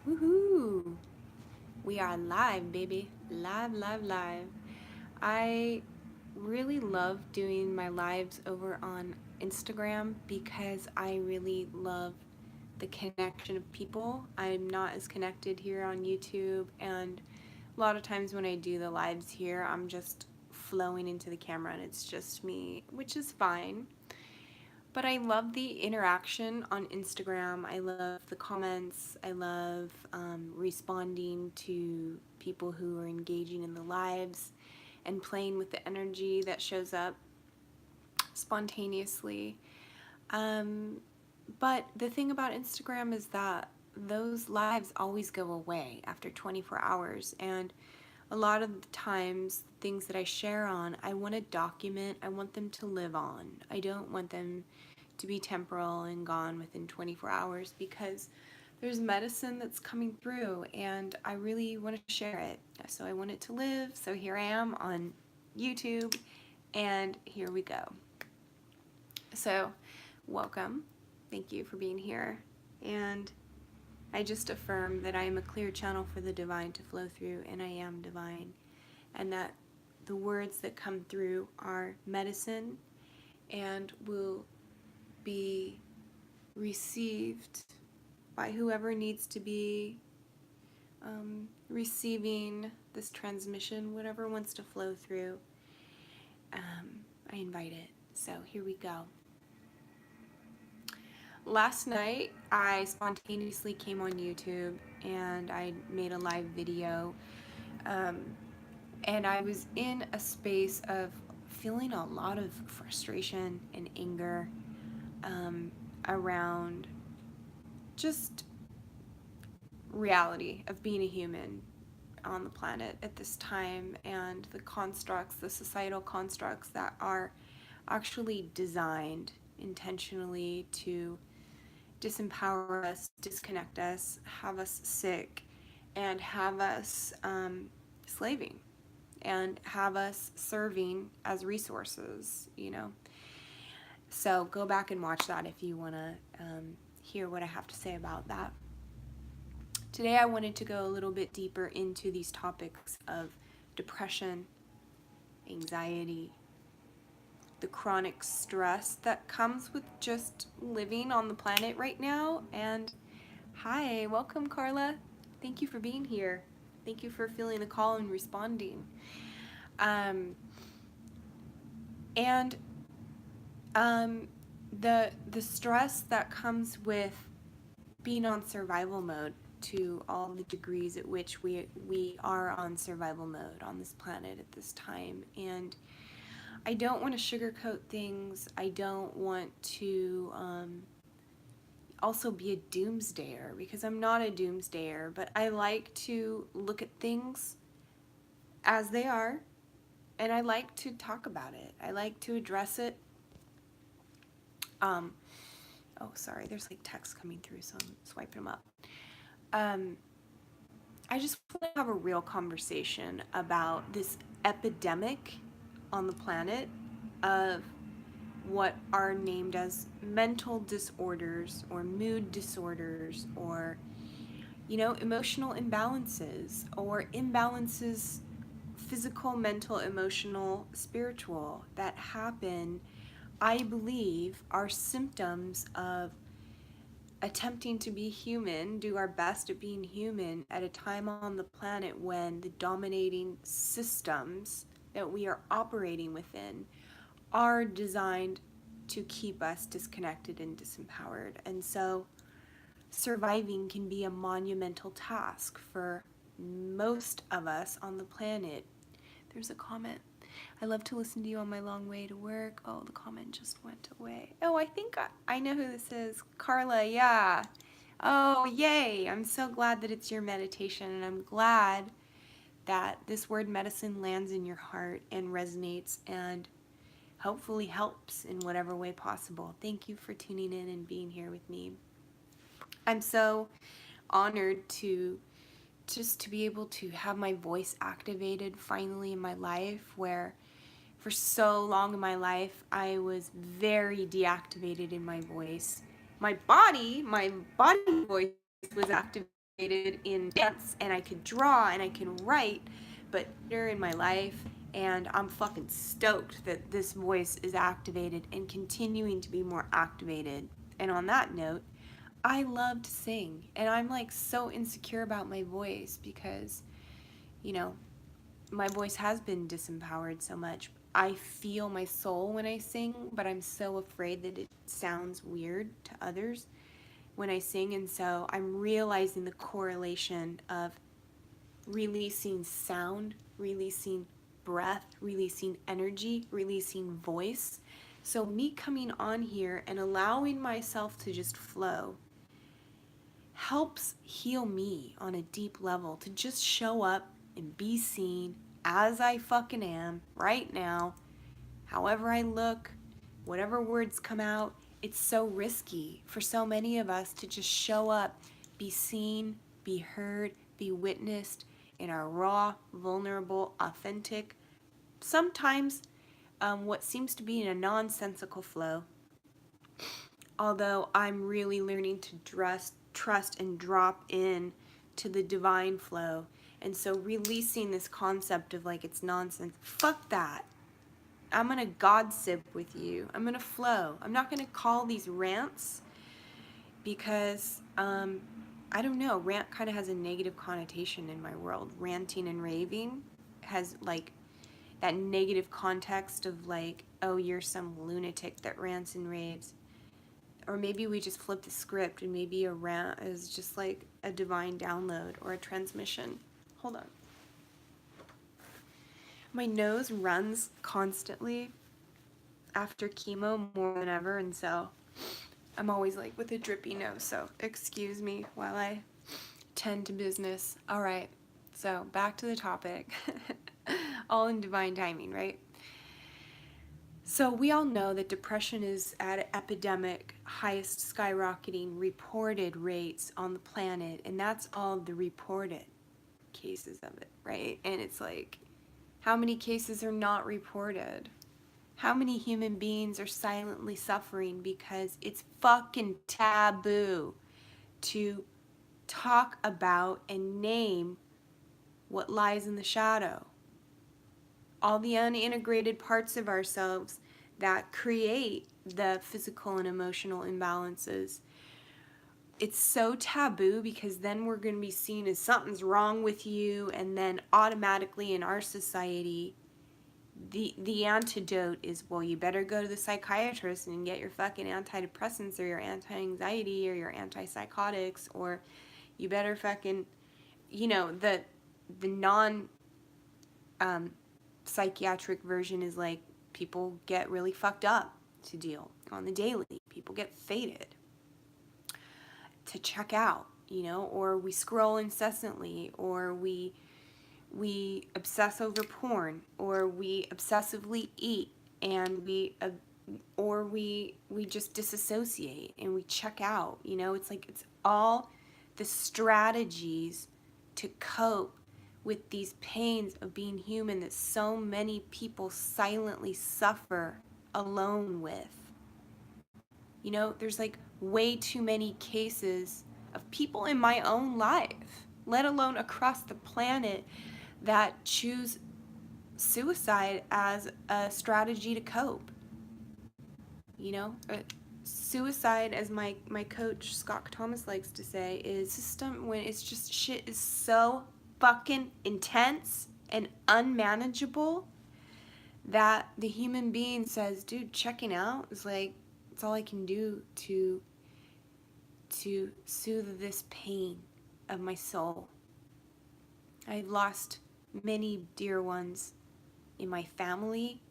Woohoo! We are live, baby. Live, live, live. I really love doing my lives over on Instagram because I really love the connection of people. I'm not as connected here on YouTube, and a lot of times when I do the lives here, I'm just flowing into the camera and it's just me, which is fine. But I love the interaction on Instagram. I love the comments. I love responding to people who are engaging in the lives and playing with the energy that shows up spontaneously. Um, but the thing about Instagram is that those lives always go away after 24 hours. And a lot of the times, things that I share on, I want to document, I want them to live on. I don't want them to be temporal and gone within 24 hours because there's medicine that's coming through and I really want to share it. So I want it to live. So here I am on YouTube and here we go. So, welcome. Thank you for being here. And I just affirm that I am a clear channel for the divine to flow through, and I am divine. And that the words that come through are medicine and will be received by whoever needs to be receiving this transmission, whatever wants to flow through. I invite it. So here we go. Last night, I spontaneously came on YouTube and I made a live video. And I was in a space of feeling a lot of frustration and anger around just reality of being a human on the planet at this time and the constructs, the societal constructs that are actually designed intentionally to disempower us, disconnect us, have us sick, and have us slaving, and have us serving as resources, So go back and watch that if you want to hear what I have to say about that. Today I wanted to go a little bit deeper into these topics of depression, anxiety, the chronic stress that comes with just living on the planet right now. And hi, welcome, Carla. Thank you for being here. Thank you for feeling the call and responding. The stress that comes with being on survival mode to all the degrees at which we are on survival mode on this planet at this time. And I don't want to sugarcoat things. I don't want to also be a doomsdayer, because I'm not a doomsdayer, but I like to look at things as they are, and I like to talk about it. I like to address it. Oh, sorry, there's like texts coming through, so I'm swiping them up. I just want to have a real conversation about this epidemic on the planet of what are named as mental disorders or mood disorders or emotional imbalances or imbalances, physical, mental, emotional, spiritual, that happen, I believe, are symptoms of attempting to be human, do our best at being human at a time on the planet when the dominating systems that we are operating within are designed to keep us disconnected and disempowered. And so surviving can be a monumental task for most of us on the planet. There's a comment. I love to listen to you on my long way to work. Oh, the comment just went away. Oh, I think I know who this is. Carla, yeah. Oh, yay. I'm so glad that it's your meditation, and I'm glad that this word medicine lands in your heart and resonates and hopefully helps in whatever way possible. Thank you for tuning in and being here with me. I'm so honored to be able to have my voice activated finally in my life, where for so long in my life I was very deactivated in my voice. My body voice was activated, in dance and I could draw and I can write, but in my life, and I'm fucking stoked that this voice is activated and continuing to be more activated. And on that note, I love to sing, and I'm like so insecure about my voice because, you know, my voice has been disempowered so much. I feel my soul when I sing, but I'm so afraid that it sounds weird to others when I sing. And so I'm realizing the correlation of releasing sound, releasing breath, releasing energy, releasing voice. So me coming on here and allowing myself to just flow helps heal me on a deep level, to just show up and be seen as I fucking am right now, however I look, whatever words come out. It's so risky for so many of us to just show up, be seen, be heard, be witnessed in our raw, vulnerable, authentic, sometimes what seems to be in a nonsensical flow. Although I'm really learning to trust and drop in to the divine flow. And so releasing this concept of like it's nonsense, fuck that. I'm gonna gossip with you. I'm gonna flow. I'm not gonna call these rants because I don't know. Rant kind of has a negative connotation in my world. Ranting and raving has like that negative context of like, oh, you're some lunatic that rants and raves. Or maybe we just flip the script and maybe a rant is just like a divine download or a transmission. Hold on. My nose runs constantly after chemo more than ever, and so I'm always like with a drippy nose, so excuse me while I tend to business. All right, so back to the topic. All in divine timing, right? So we all know that depression is at an epidemic, highest skyrocketing reported rates on the planet, and that's all the reported cases of it, right? And it's like, how many cases are not reported? How many human beings are silently suffering because it's fucking taboo to talk about and name what lies in the shadow? All the unintegrated parts of ourselves that create the physical and emotional imbalances. It's so taboo because then we're going to be seen as something's wrong with you, and then automatically in our society the antidote is, well, you better go to the psychiatrist and get your fucking antidepressants or your anti-anxiety or your antipsychotics, or you better fucking, you know, the non psychiatric version is like people get really fucked up to deal on the daily. People get faded to check out, you know, or we scroll incessantly, or we obsess over porn, or we obsessively eat, and we just disassociate and we check out. You know, it's like it's all the strategies to cope with these pains of being human that so many people silently suffer alone with. You know, there's like way too many cases of people in my own life, let alone across the planet, that choose suicide as a strategy to cope. You know, suicide, as my coach Scott Thomas likes to say, is system when it's just shit is so fucking intense and unmanageable that the human being says, dude, checking out is like, it's all I can do to soothe this pain of my soul. I've lost many dear ones in my family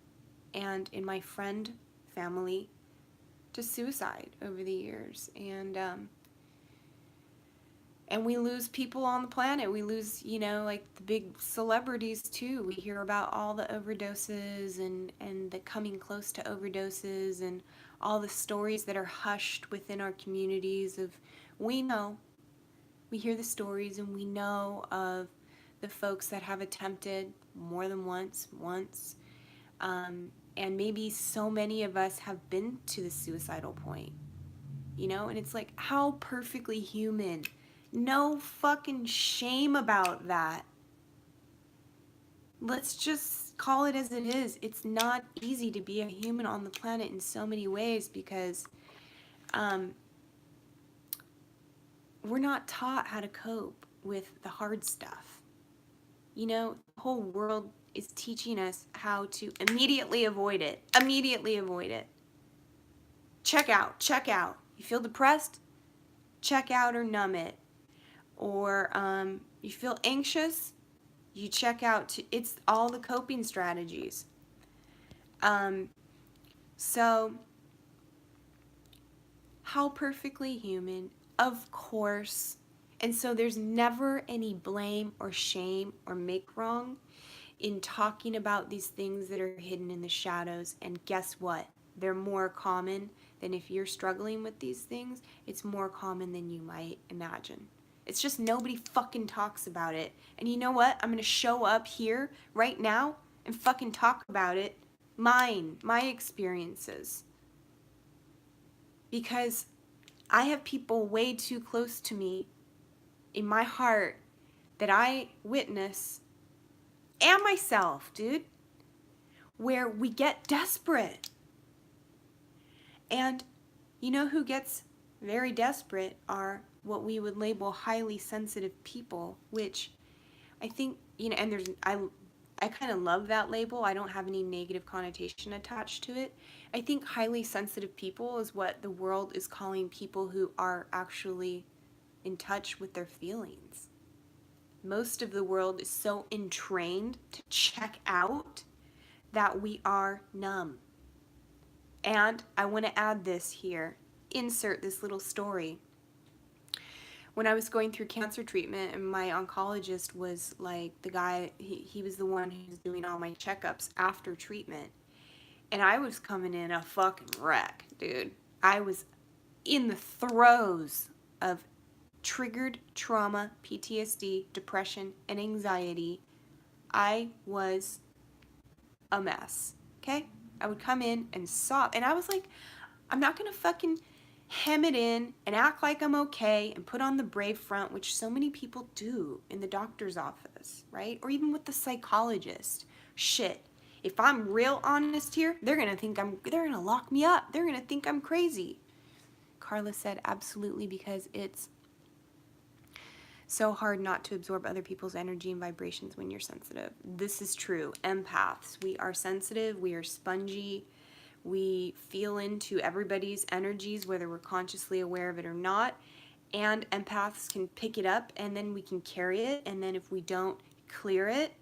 and in my friend family to suicide over the years, and we lose people on the planet. We lose, you know, like the big celebrities too. We hear about all the overdoses and the coming close to overdoses and all the stories that are hushed within our communities of, we know, we hear the stories and we know of the folks that have attempted more than once, and maybe so many of us have been to the suicidal point, you know, and it's like, how perfectly human, No fucking shame about that. Let's just call it as it is. It's not easy to be a human on the planet in so many ways because we're not taught how to cope with the hard stuff. You know, the whole world is teaching us how to immediately avoid it. Immediately avoid it. Check out, check out. You feel depressed? Check out or numb it. Or you feel anxious? You check out. It's all the coping strategies. So, how perfectly human? Of course. And so there's never any blame or shame or make wrong in talking about these things that are hidden in the shadows. And guess what? They're more common than if you're struggling with these things. It's more common than you might imagine. It's just nobody fucking talks about it. And you know what? I'm going to show up here right now and fucking talk about it. My experiences. Because I have people way too close to me in my heart that I witness, and myself, dude, where we get desperate. And you know who gets very desperate are what we would label highly sensitive people, which I think, you know, and I kind of love that label. I don't have any negative connotation attached to it. I think highly sensitive people is what the world is calling people who are actually in touch with their feelings. Most of the world is so entrained to check out that we are numb. And I want to add this here, insert this little story. When I was going through cancer treatment, and my oncologist was like the guy, he was the one who was doing all my checkups after treatment. And I was coming in a fucking wreck, dude. I was in the throes of triggered trauma, PTSD, depression, and anxiety. I was a mess, okay? I would come in and sob, and I was like, I'm not gonna fucking hem it in and act like I'm okay and put on the brave front, which so many people do in the doctor's office, right? Or even with the psychologist. Shit. If I'm real honest here, they're gonna lock me up. They're gonna think I'm crazy. Carla said, absolutely, because it's so hard not to absorb other people's energy and vibrations when you're sensitive. This is true. Empaths, we are sensitive, we are spongy, we feel into everybody's energies, whether we're consciously aware of it or not. And empaths can pick it up and then we can carry it. And then if we don't clear it,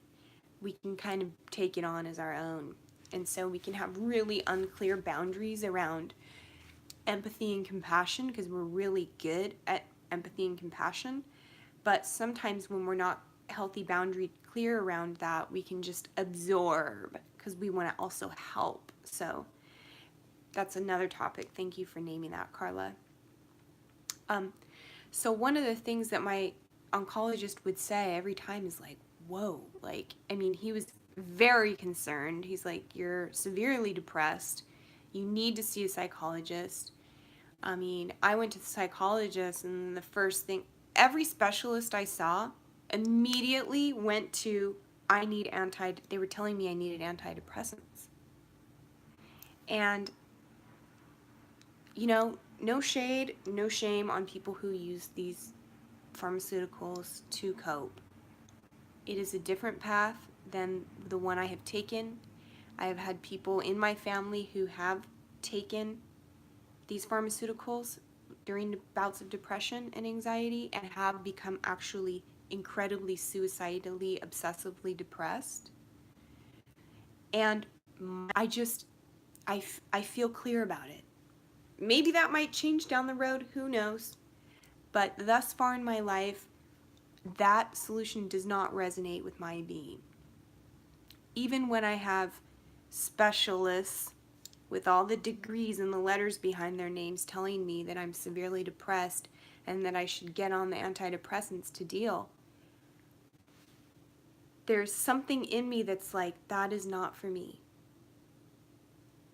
we can kind of take it on as our own. And so we can have really unclear boundaries around empathy and compassion because we're really good at empathy and compassion. But sometimes when we're not healthy boundary clear around that, we can just absorb because we want to also help. So that's another topic. Thank you for naming that, Carla. So one of the things that my oncologist would say every time is like, whoa, like, I mean, he was very concerned. He's like, you're severely depressed. You need to see a psychologist. I mean, I went to the psychologist and the first thing, every specialist I saw immediately went to, they were telling me I needed antidepressants. And, you know, no shade, no shame on people who use these pharmaceuticals to cope. It is a different path than the one I have taken. I have had people in my family who have taken these pharmaceuticals during bouts of depression and anxiety and have become actually incredibly suicidally, obsessively depressed. And I feel clear about it. Maybe that might change down the road, who knows? But thus far in my life, that solution does not resonate with my being. Even when I have specialists with all the degrees and the letters behind their names telling me that I'm severely depressed and that I should get on the antidepressants to deal, there's something in me that's like, that is not for me.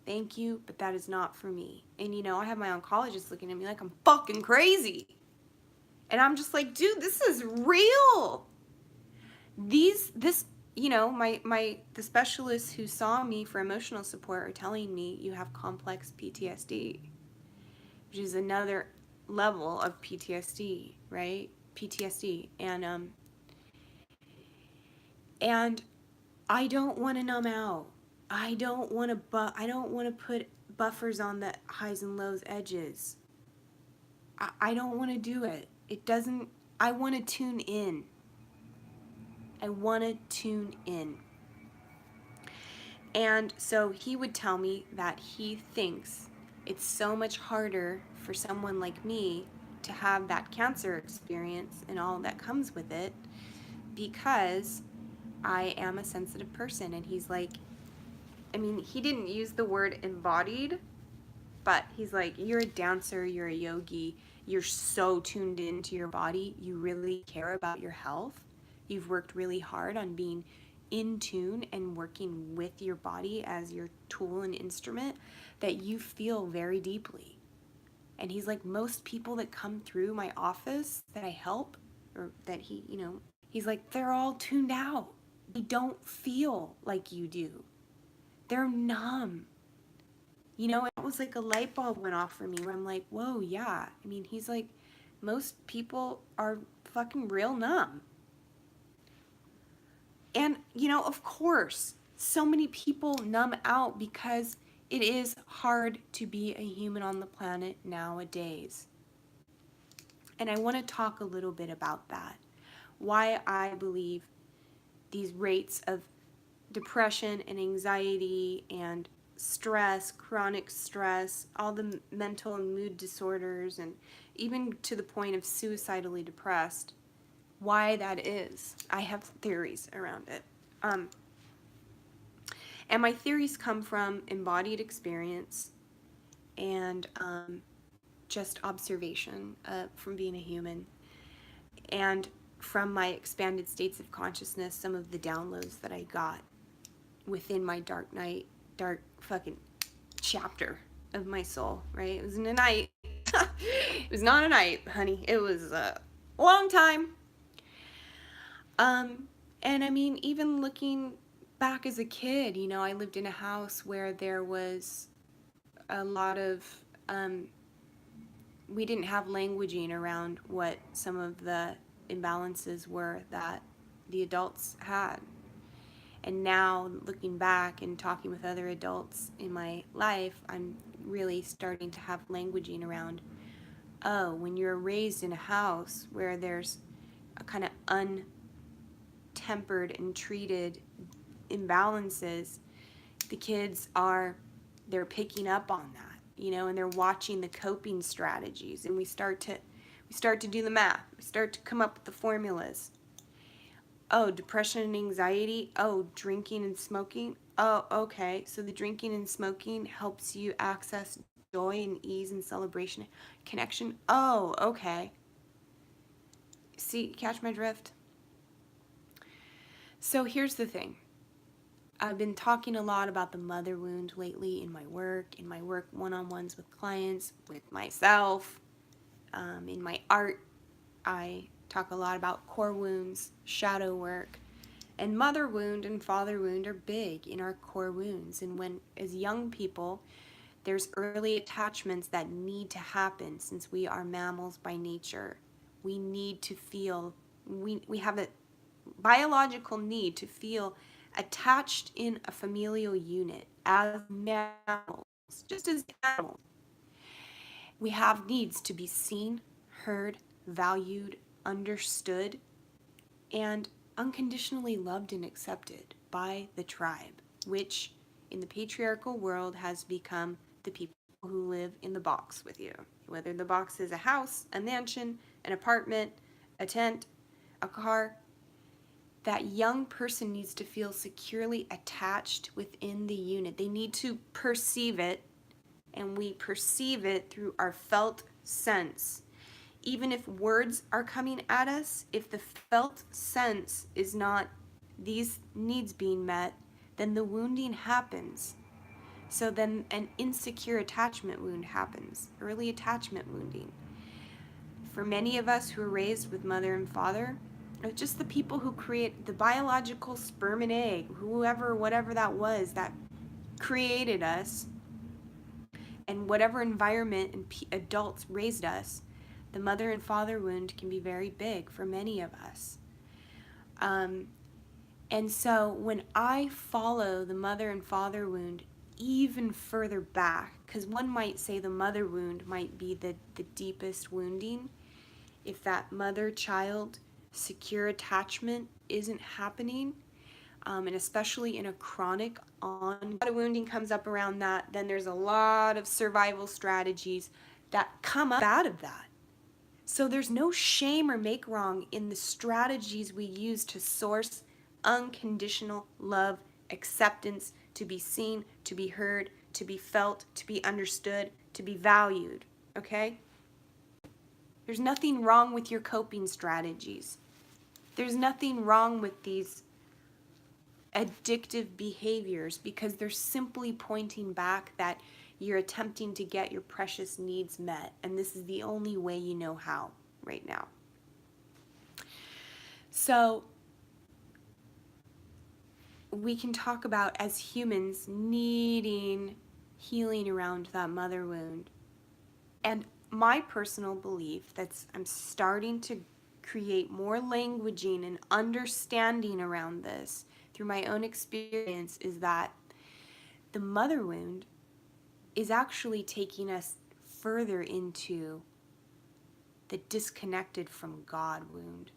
Thank you, but that is not for me. And you know, I have my oncologist looking at me like I'm fucking crazy. And I'm just like, dude, this is real. This, the specialists who saw me for emotional support are telling me you have complex PTSD, which is another level of PTSD, right? PTSD. And I don't want to numb out. I don't want to I don't want to put buffers on the highs and lows edges. I don't want to do it. It doesn't, I want to tune in. I want to tune in. And so he would tell me that he thinks it's so much harder for someone like me to have that cancer experience and all that comes with it because I am a sensitive person. And he's like, I mean, he didn't use the word embodied, but he's like, you're a dancer, you're a yogi, you're so tuned into your body, you really care about your health. You've worked really hard on being in tune and working with your body as your tool and instrument that you feel very deeply. And he's like, most people that come through my office that I help, or that he's like, they're all tuned out. They don't feel like you do. They're numb. It was like a light bulb went off for me where I'm like, whoa, yeah. I mean, he's like, most people are fucking real numb. And, of course, so many people numb out because it is hard to be a human on the planet nowadays. And I want to talk a little bit about that. Why I believe these rates of depression and anxiety and stress, chronic stress, all the mental and mood disorders, and even to the point of suicidally depressed, why that is. I have theories around it. And my theories come from embodied experience and just observation from being a human. And from my expanded states of consciousness, some of the downloads that I got within my dark fucking chapter of my soul, right? It wasn't a night. It was not a night, honey. It was a long time. And I mean, even looking back as a kid, I lived in a house where there was a lot of, we didn't have languaging around what some of the imbalances were that the adults had. And now, looking back and talking with other adults in my life, I'm really starting to have languaging around, oh, when you're raised in a house where there's a kind of untempered and treated imbalances, the kids they're picking up on that, and they're watching the coping strategies, and we start to do the math. We start to come up with the formulas. Oh, depression and anxiety. Oh, drinking and smoking. Oh, okay. So the drinking and smoking helps you access joy and ease and celebration, connection. Oh, okay. See, catch my drift? So here's the thing. I've been talking a lot about the mother wound lately in my work one-on-ones with clients, with myself, in my art. I talk a lot about core wounds, shadow work, and mother wound and father wound are big in our core wounds. And when, as young people, there's early attachments that need to happen since we are mammals by nature. We need to feel, we have a biological need to feel attached in a familial unit as mammals, just as animals. We have needs to be seen, heard, valued, understood, and unconditionally loved and accepted by the tribe, which in the patriarchal world has become the people who live in the box with you. Whether the box is a house, a mansion, an apartment, a tent, a car, that young person needs to feel securely attached within the unit. They need to perceive it, and we perceive it through our felt sense. Even if words are coming at us, if the felt sense is not these needs being met, then the wounding happens. So then an insecure attachment wound happens, early attachment wounding. for many of us who were raised with mother and father, just the people who create the biological sperm and egg, whoever, whatever that was that created us, and whatever environment and adults raised us, the mother and father wound can be very big for many of us. And so when I follow the mother and father wound even further back, because one might say the mother wound might be the deepest wounding, if that mother-child secure attachment isn't happening, and especially in a chronic on, a lot of wounding comes up around that, then there's a lot of survival strategies that come up out of that. So there's no shame or make wrong in the strategies we use to source unconditional love, acceptance, to be seen, to be heard, to be felt, to be understood, to be valued, okay? There's nothing wrong with your coping strategies. There's nothing wrong with these addictive behaviors, because they're simply pointing back that you're attempting to get your precious needs met, and this is the only way you know how right now. So we can talk about, as humans, needing healing around that mother wound. And my personal belief that's I'm starting to create more languaging and understanding around this through my own experience is that the mother wound is actually taking us further into the disconnected from God wound.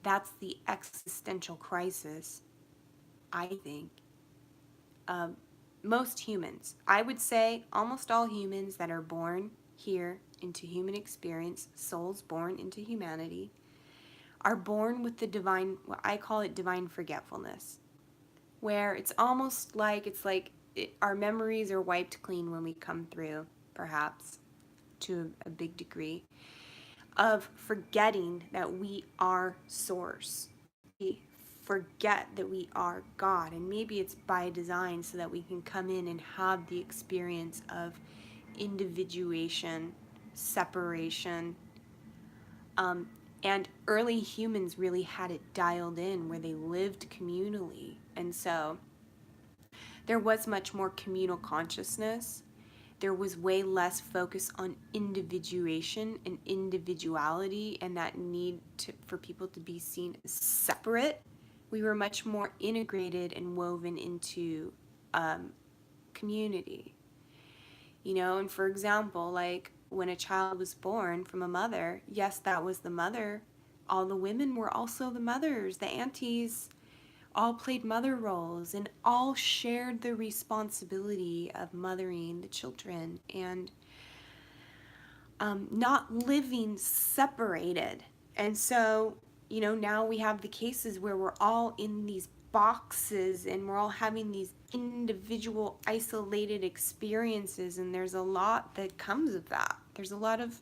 That's the existential crisis, I think, most humans. I would say almost all humans that are born here into human experience, souls born into humanity, are born with the divine, what I call it divine forgetfulness, where it's almost like our memories are wiped clean when we come through, perhaps, to a big degree, of forgetting that we are source. We forget that we are God, and maybe it's by design so that we can come in and have the experience of individuation, separation, and early humans really had it dialed in where they lived communally, and so there was much more communal consciousness. There was way less focus on individuation and individuality and that need for people to be seen as separate. We were much more integrated and woven into community. You know, and for example, like when a child was born from a mother, yes, that was the mother. All the women were also the mothers, the aunties, all played mother roles and all shared the responsibility of mothering the children and not living separated. And so, you know, now we have the cases where we're all in these boxes and we're all having these individual isolated experiences, and there's a lot that comes of that. There's a lot of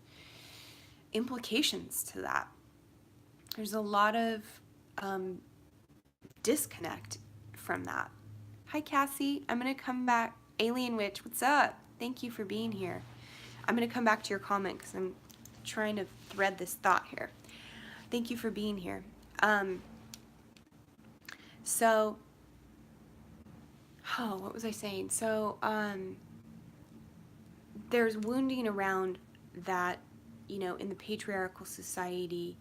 implications to that. There's a lot of disconnect from that. Hi, Cassie. I'm going to come back. Alien Witch, what's up? Thank you for being here. I'm going to come back to your comment because I'm trying to thread this thought here. Thank you for being here. What was I saying? So, there's wounding around that, you know, in the patriarchal society,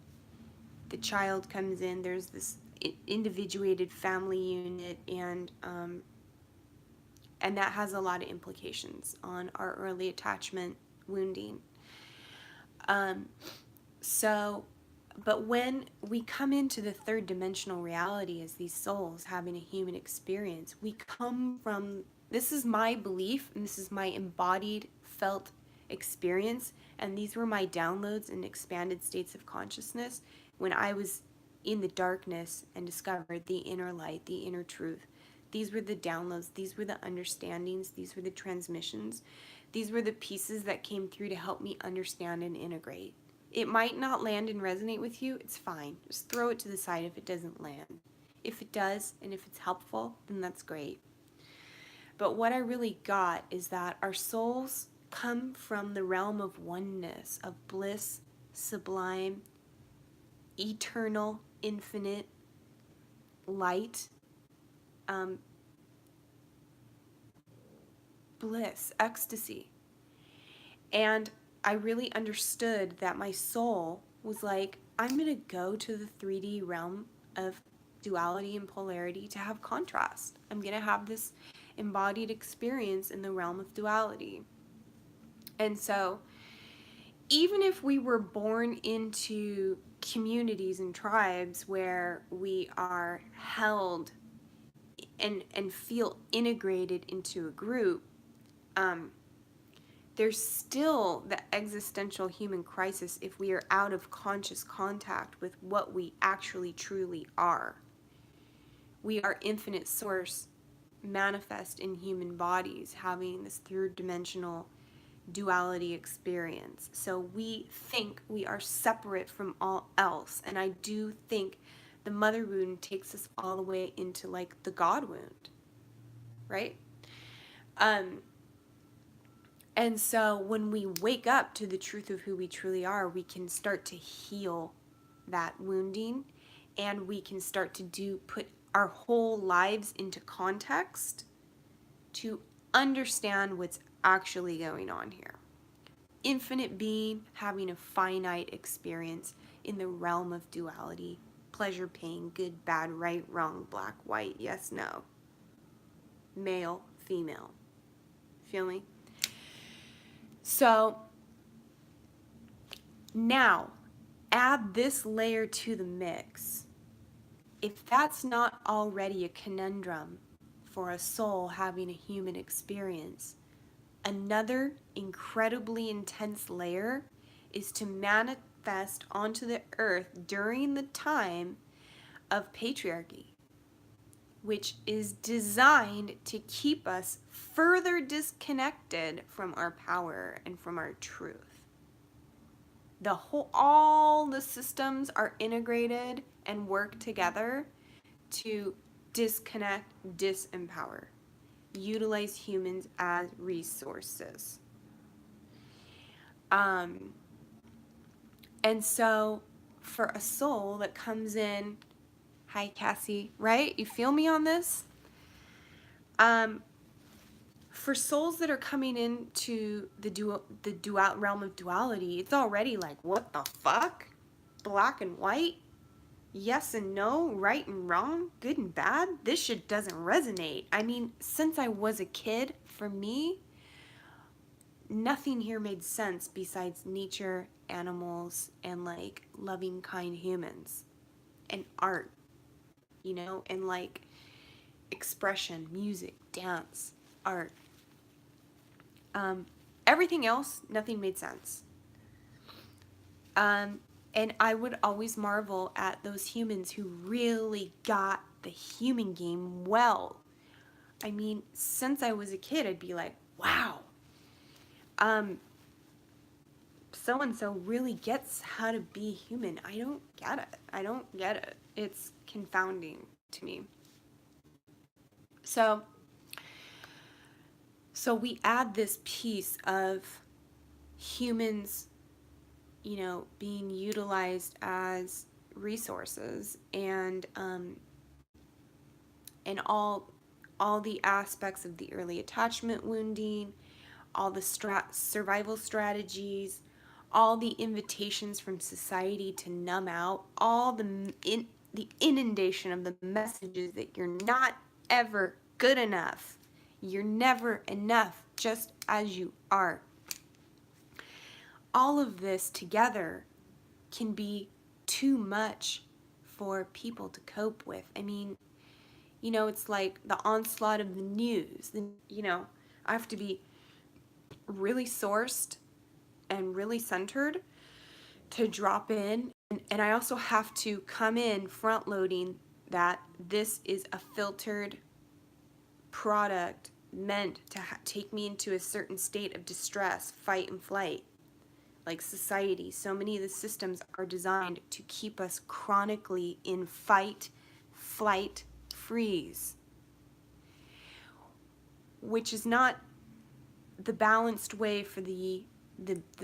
the child comes in, there's this individuated family unit, and that has a lot of implications on our early attachment wounding. But when we come into the third dimensional reality as these souls having a human experience, we come from, this is my belief, and this is my embodied, felt experience, and these were my downloads and expanded states of consciousness when I was in the darkness and discovered the inner light, the inner truth. These were the downloads, these were the understandings, these were the transmissions, these were the pieces that came through to help me understand and integrate. It might not land and resonate with you, it's fine. Just throw it to the side if it doesn't land. If it does, and if it's helpful, then that's great. But what I really got is that our souls come from the realm of oneness, of bliss, sublime, eternal, infinite light, um, bliss, ecstasy. And I really understood that my soul was like, I'm going to go to the 3D realm of duality and polarity to have contrast. I'm going to have this embodied experience in the realm of duality. And so, even if we were born into communities and tribes where we are held and feel integrated into a group, there's still the existential human crisis if we are out of conscious contact with what we actually truly are. We are infinite source manifest in human bodies, having this third dimensional duality experience. So we think we are separate from all else. And I do think the mother wound takes us all the way into like the God wound, right? And so when we wake up to the truth of who we truly are, we can start to heal that wounding, and we can start to put our whole lives into context to understand what's actually going on here. Infinite being having a finite experience in the realm of duality, pleasure, pain, good, bad, right, wrong, black, white, yes, no, male, female. Feel me? So now add this layer to the mix. If that's not already a conundrum for a soul having a human experience, another incredibly intense layer is to manifest onto the earth during the time of patriarchy, which is designed to keep us further disconnected from our power and from our truth. All the systems are integrated and work together to disconnect, disempower, utilize humans as resources. And so for a soul that comes in, hi Cassie, right? You feel me on this? For souls that are coming into the realm of duality, it's already like, what the fuck? Black and white? Yes and no, right and wrong, good and bad? This shit doesn't resonate. I mean, since I was a kid, for me, nothing here made sense besides nature, animals, and like loving, kind humans. And art, and like expression, music, dance, art. Everything else, nothing made sense. And I would always marvel at those humans who really got the human game well. I mean, since I was a kid, I'd be like, wow, so-and-so really gets how to be human. I don't get it. It's confounding to me. So we add this piece of humans, being utilized as resources, and all the aspects of the early attachment wounding, all the survival strategies, all the invitations from society to numb out, all the inundation of the messages that you're not ever good enough. You're never enough, just as you are. All of this together can be too much for people to cope with. I mean, it's like the onslaught of the news. I have to be really sourced and really centered to drop in. And I also have to come in front loading that this is a filtered product meant to take me into a certain state of distress, fight and flight. Like society, so many of the systems are designed to keep us chronically in fight, flight, freeze, which is not the balanced way for the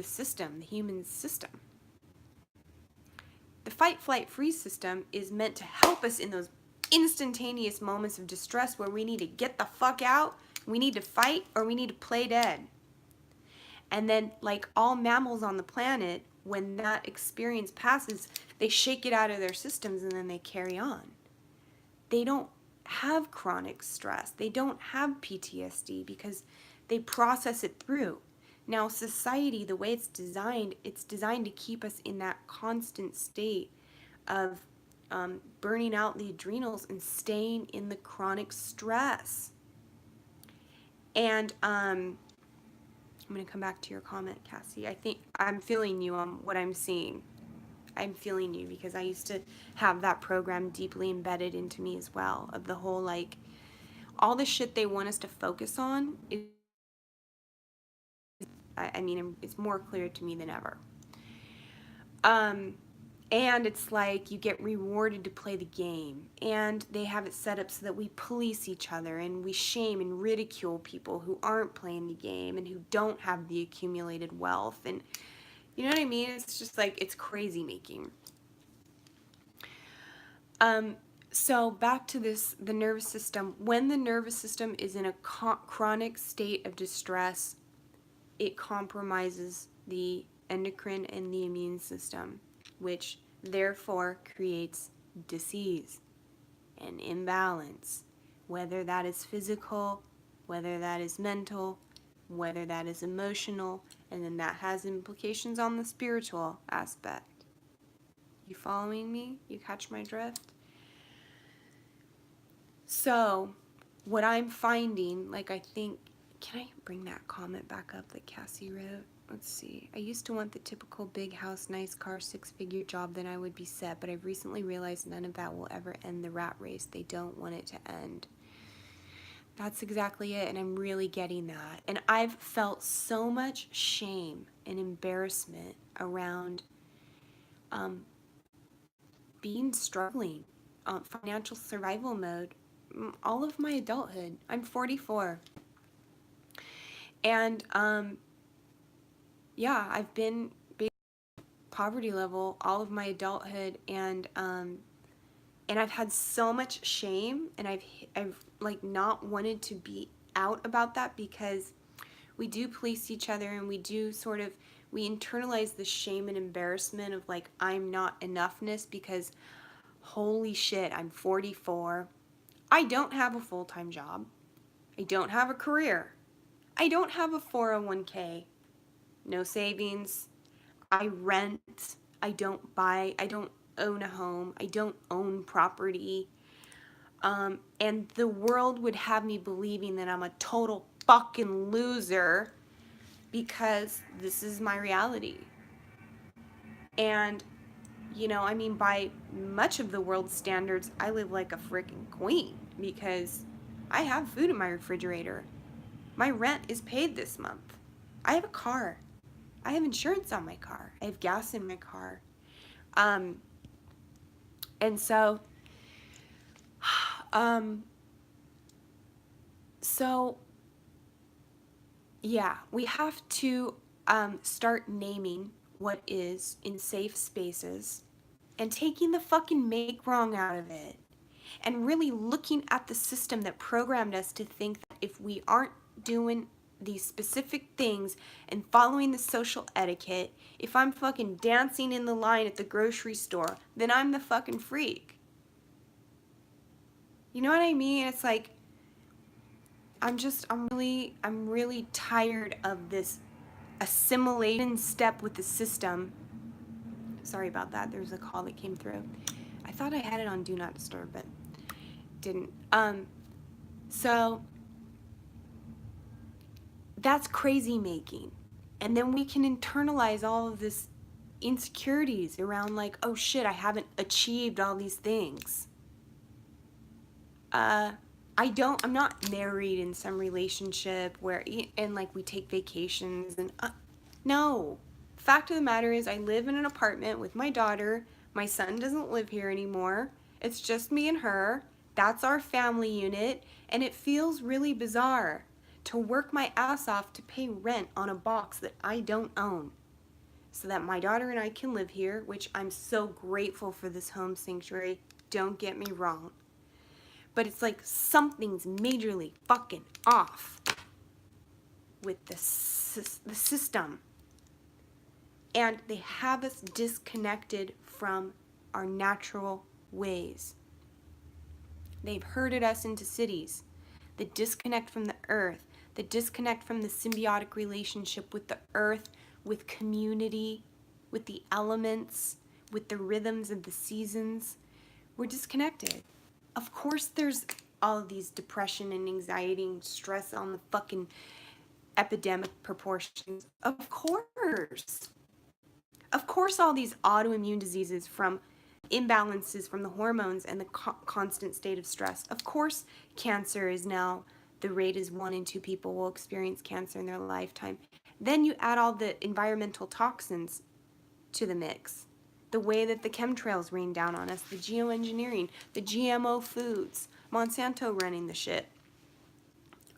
system, the human system. The fight, flight, freeze system is meant to help us in those instantaneous moments of distress where we need to get the fuck out, we need to fight, or we need to play dead. And then, like all mammals on the planet, when that experience passes, they shake it out of their systems and then they carry on. They don't have chronic stress. They don't have PTSD because they process it through. Now, society, the way it's designed to keep us in that constant state of burning out the adrenals and staying in the chronic stress. And I'm going to come back to your comment, Cassie. I think I'm feeling you on what I'm seeing. I'm feeling you because I used to have that program deeply embedded into me as well, of the whole, like, all the shit they want us to focus on is, I mean, it's more clear to me than ever. And it's like you get rewarded to play the game, and they have it set up so that we police each other and we shame and ridicule people who aren't playing the game and who don't have the accumulated wealth. And you know what I mean? It's just like, it's crazy making. So back to this, the nervous system. When the nervous system is in a chronic state of distress, it compromises the endocrine and the immune system, which therefore creates disease and imbalance, whether that is physical, whether that is mental, whether that is emotional, and then that has implications on the spiritual aspect. You following me? You catch my drift? So, what I'm finding, like, I think, can I bring that comment back up that Cassie wrote? Let's see. I used to want the typical big house, nice car, six-figure job, then I would be set, but I've recently realized none of that will ever end the rat race. They don't want it to end. That's exactly it, and I'm really getting that. And I've felt so much shame and embarrassment around being struggling, financial survival mode, all of my adulthood. I'm 44. And yeah, I've been poverty level all of my adulthood, and I've had so much shame, and I've like not wanted to be out about that, because we do police each other, and we do sort of, we internalize the shame and embarrassment of like, I'm not enoughness, because holy shit, I'm 44. I don't have a full-time job. I don't have a career. I don't have a 401k. No savings. I rent. I don't own a home. I don't own property. And the world would have me believing that I'm a total fucking loser because this is my reality. And, you know, I mean, by much of the world's standards, I live like a freaking queen because I have food in my refrigerator. My rent is paid this month. I have a car. I have insurance on my car. I have gas in my car. And so, yeah, we have to start naming what is in safe spaces and taking the fucking make wrong out of it, and really looking at the system that programmed us to think that if we aren't doing these specific things and following the social etiquette, if I'm fucking dancing in the line at the grocery store, then I'm the fucking freak. You know what I mean? It's like, I'm really tired of this assimilation step with the system. Sorry about that. There was a call that came through. I thought I had it on Do Not Disturb, but didn't. So that's crazy making. And then we can internalize all of this insecurities around like, oh shit, I haven't achieved all these things. I'm not married in some relationship where, and like we take vacations and, no. Fact of the matter is, I live in an apartment with my daughter. My son doesn't live here anymore. It's just me and her. That's our family unit. And it feels really bizarre to work my ass off to pay rent on a box that I don't own so that my daughter and I can live here, which I'm so grateful for this home sanctuary. Don't get me wrong. But it's like something's majorly fucking off with the system. And they have us disconnected from our natural ways. They've herded us into cities that disconnect from the earth, that disconnect from the symbiotic relationship with the earth, with community, with the elements, with the rhythms of the seasons. We're disconnected. Of course there's all of these depression and anxiety and stress on the fucking epidemic proportions. Of course. Of course all these autoimmune diseases from imbalances from the hormones and the constant state of stress. Of course cancer is now, the rate is 1 in 2 people will experience cancer in their lifetime. Then you add all the environmental toxins to the mix. The way that the chemtrails rain down on us, the geoengineering, the GMO foods, Monsanto running the shit.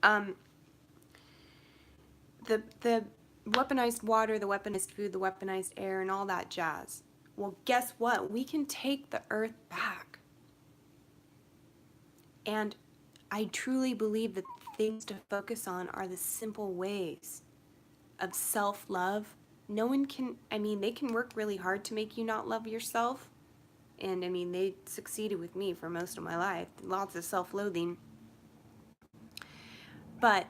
The weaponized water, the weaponized food, the weaponized air, and all that jazz. Well, guess what? We can take the earth back. And I truly believe that the things to focus on are the simple ways of self-love. No one can, they can work really hard to make you not love yourself. And they succeeded with me for most of my life. Lots of self-loathing. But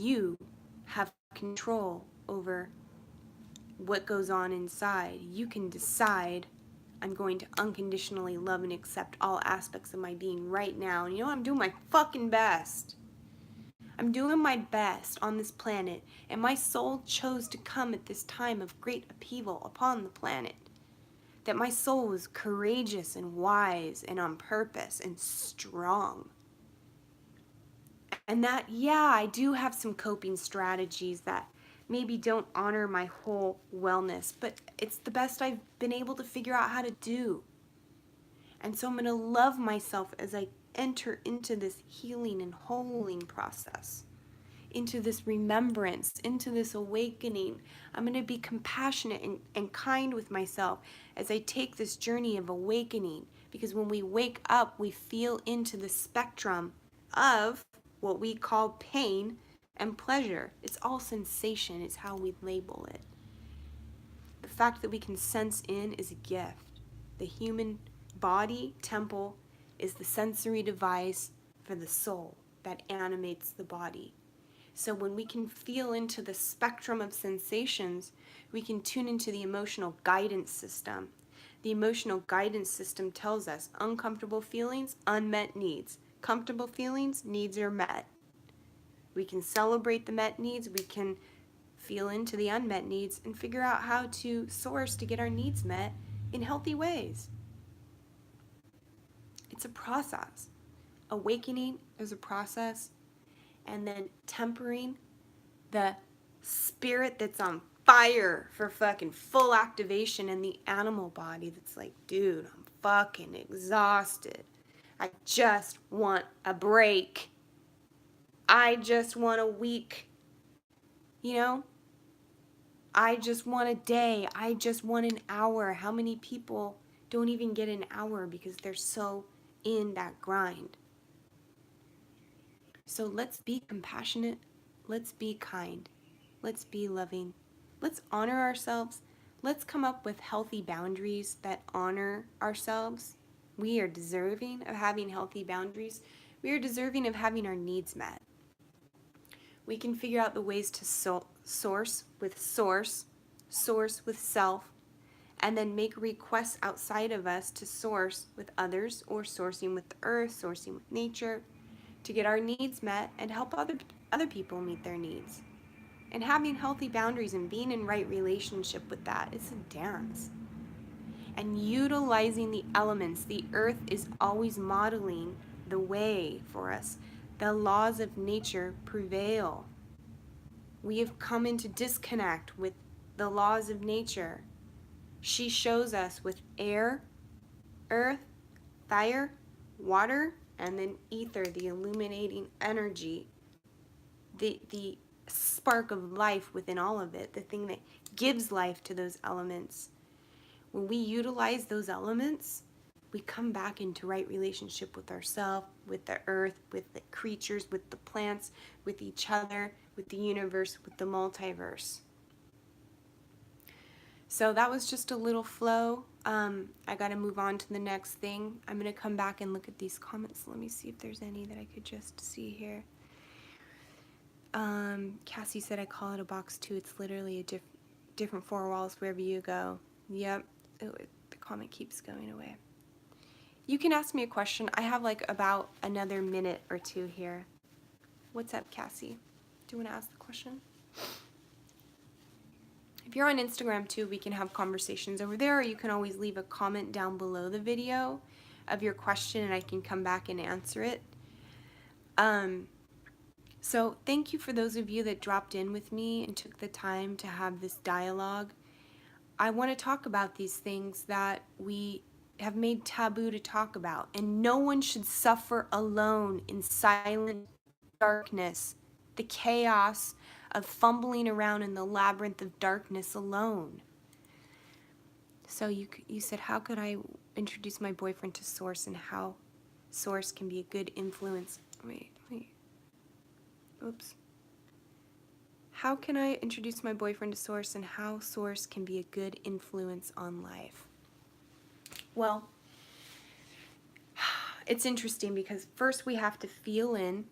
you have control over what goes on inside. You can decide, I'm going to unconditionally love and accept all aspects of my being right now. And I'm doing my fucking best. I'm doing my best on this planet, and my soul chose to come at this time of great upheaval upon the planet. That my soul was courageous and wise and on purpose and strong. And that, yeah, I do have some coping strategies that maybe don't honor my whole wellness, but it's the best I've been able to figure out how to do. And so I'm going to love myself as I enter into this healing and holing process, into this remembrance, into this awakening. I'm going to be compassionate and kind with myself as I take this journey of awakening, because when we wake up, we feel into the spectrum of what we call pain and pleasure. It's all sensation, it's how we label it. The fact that we can sense in is a gift. The human body temple is the sensory device for the soul that animates the body. So when we can feel into the spectrum of sensations, we can tune into the emotional guidance system. The emotional guidance system tells us uncomfortable feelings, unmet needs. Comfortable feelings, needs are met. We can celebrate the met needs, we can feel into the unmet needs and figure out how to source to get our needs met in healthy ways. It's a process. Awakening is a process, and then tempering the spirit that's on fire for fucking full activation in the animal body that's like, dude, I'm fucking exhausted. I just want a break. I just want a week. I just want a day. I just want an hour. How many people don't even get an hour because they're so in that grind? So let's be compassionate. Let's be kind. Let's be loving. Let's honor ourselves. Let's come up with healthy boundaries that honor ourselves. We are deserving of having healthy boundaries. We are deserving of having our needs met. We can figure out the ways to source with self, and then make requests outside of us to source with others, or sourcing with the earth, sourcing with nature, to get our needs met and help other people meet their needs. And having healthy boundaries and being in right relationship with that, it's a dance. And utilizing the elements, the earth is always modeling the way for us. The laws of nature prevail. We have come into disconnect with the laws of nature. She shows us with air, earth, fire, water, and then ether, the illuminating energy the spark of life within all of it, the thing that gives life to those elements. When we utilize those elements, we come back into right relationship with ourselves, with the earth, with the creatures, with the plants, with each other, with the universe, with the multiverse. So that was just a little flow. I got to move on to the next thing. I'm going to come back and look at these comments. Let me see if there's any that I could just see here. Cassie said I call it a box too. It's literally a different four walls wherever you go. Yep. Oh, the comment keeps going away. You can ask me a question. I have like about another minute or two here. What's up, Cassie? Do you want to ask the question? If you're on Instagram too, we can have conversations over there, or you can always leave a comment down below the video of your question and I can come back and answer it. So thank you for those of you that dropped in with me and took the time to have this dialogue. I want to talk about these things that we have made taboo to talk about, and no one should suffer alone in silent darkness, the chaos of fumbling around in the labyrinth of darkness alone. So you said, how could I introduce my boyfriend to Source and how Source can be a good influence? Wait. Oops. How can I introduce my boyfriend to Source and how Source can be a good influence on life? Well, it's interesting because first we have to feel in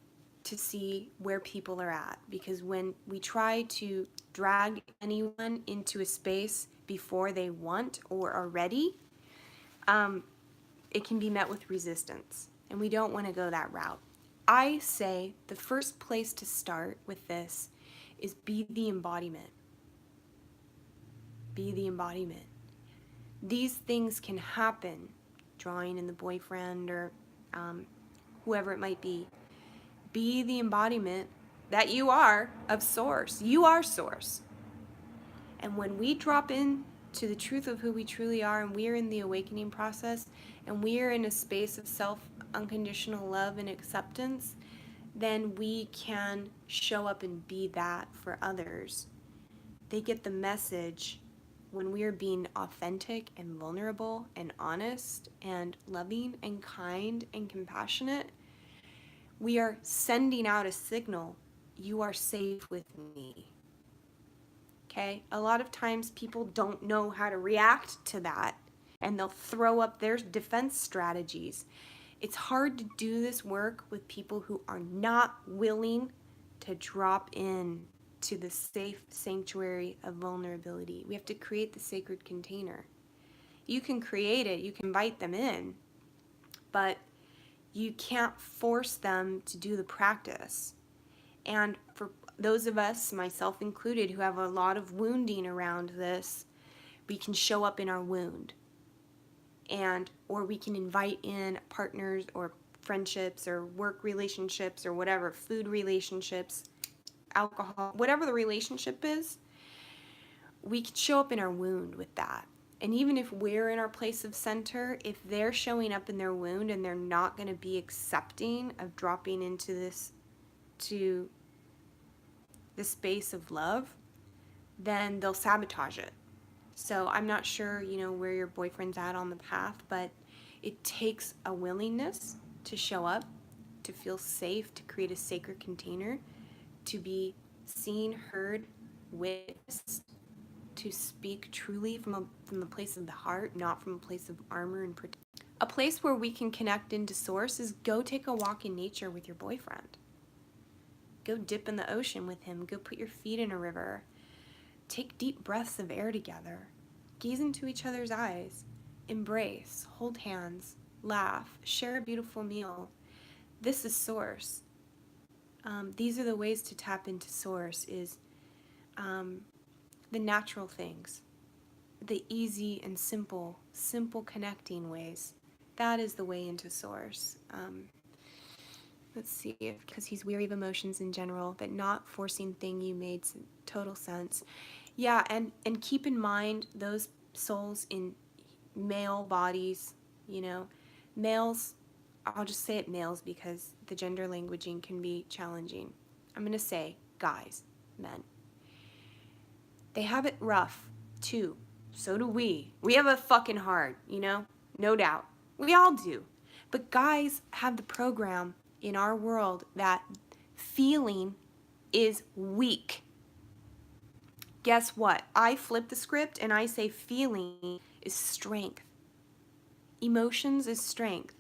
to see where people are at, because when we try to drag anyone into a space before they want or are ready, it can be met with resistance, and we don't want to go that route. I say the first place to start with this is be the embodiment. Be the embodiment. These things can happen, drawing in the boyfriend or whoever it might be. Be the embodiment that you are of Source. You are Source. And when we drop in to the truth of who we truly are, and we are in the awakening process, and we are in a space of self-unconditional love and acceptance, then we can show up and be that for others. They get the message when we are being authentic and vulnerable and honest and loving and kind and compassionate. We are sending out a signal, you are safe with me. Okay? A lot of times people don't know how to react to that, and they'll throw up their defense strategies. It's hard to do this work with people who are not willing to drop in to the safe sanctuary of vulnerability. We have to create the sacred container. You can create it, you can invite them in, but you can't force them to do the practice. And for those of us, myself included, who have a lot of wounding around this, we can show up in our wound. Or we can invite in partners or friendships or work relationships or whatever, food relationships, alcohol, whatever the relationship is, we can show up in our wound with that. And even if we're in our place of center, if they're showing up in their wound and they're not going to be accepting of dropping into this, to the space of love, then they'll sabotage it. So I'm not sure, where your boyfriend's at on the path, but it takes a willingness to show up, to feel safe, to create a sacred container, to be seen, heard, witnessed, to speak truly from the place of the heart, not from a place of armor and protection. A place where we can connect into Source is go take a walk in nature with your boyfriend. Go dip in the ocean with him. Go put your feet in a river. Take deep breaths of air together. Gaze into each other's eyes. Embrace, hold hands, laugh, share a beautiful meal. This is Source. These are the ways to tap into Source, is the natural things, the easy and simple connecting ways. That is the way into Source. Let's see, because he's weary of emotions in general, that not forcing thing you made total sense. Yeah, and keep in mind those souls in male bodies, males, I'll just say it males because the gender languaging can be challenging. I'm going to say guys, men. They have it rough too. So do we. We have it fucking hard, you know? No doubt. We all do. But guys have the program in our world that feeling is weak. Guess what? I flip the script and I say feeling is strength. Emotions is strength.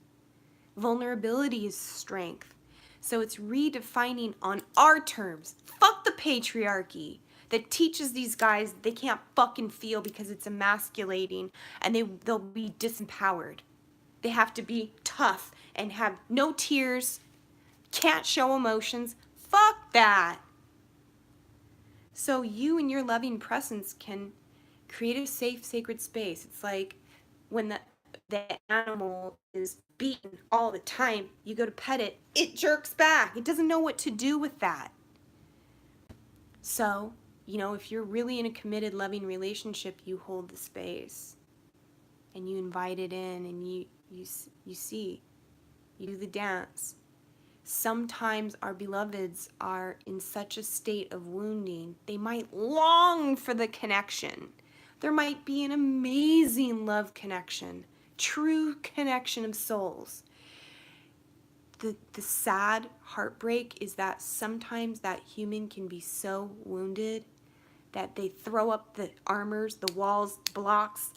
Vulnerability is strength. So it's redefining on our terms. Fuck the patriarchy that teaches these guys they can't fucking feel because it's emasculating and they'll be disempowered. They have to be tough and have no tears, can't show emotions. Fuck that. So you and your loving presence can create a safe, sacred space. It's like when the animal is beaten all the time, you go to pet it, it jerks back. It doesn't know what to do with that. So, you know, if you're really in a committed, loving relationship, you hold the space and you invite it in and you see, you do the dance. Sometimes our beloveds are in such a state of wounding, they might long for the connection. There might be an amazing love connection, true connection of souls. The sad heartbreak is that sometimes that human can be so wounded that they throw up the armors, the walls, blocks,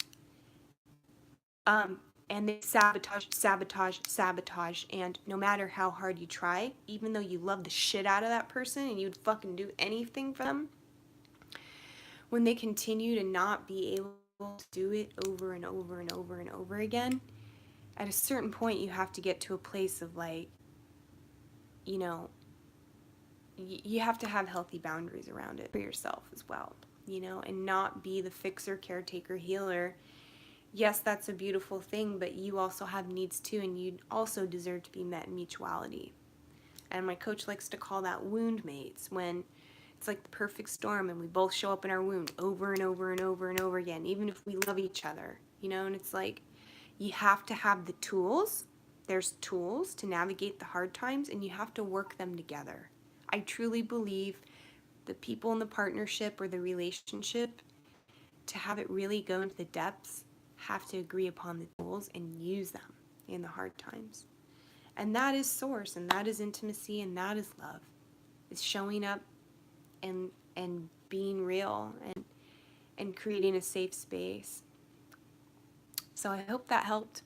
and they sabotage, and no matter how hard you try, even though you love the shit out of that person and you'd fucking do anything for them, when they continue to not be able to do it over and over and over and over again, at a certain point you have to get to a place of like, you know, you have to have healthy boundaries around it for yourself as well, you know, and not be the fixer, caretaker, healer. Yes, that's a beautiful thing, but you also have needs too, and you also deserve to be met in mutuality. And my coach likes to call that wound mates, when it's like the perfect storm and we both show up in our wound over and over and over and over again, even if we love each other, you know. And it's like you have to have the tools. There's tools to navigate the hard times, and you have to work them together. I truly believe the people in the partnership or the relationship, to have it really go into the depths, have to agree upon the tools and use them in the hard times. And that is source, and that is intimacy, and that is love. It's showing up and being real and creating a safe space. So I hope that helped.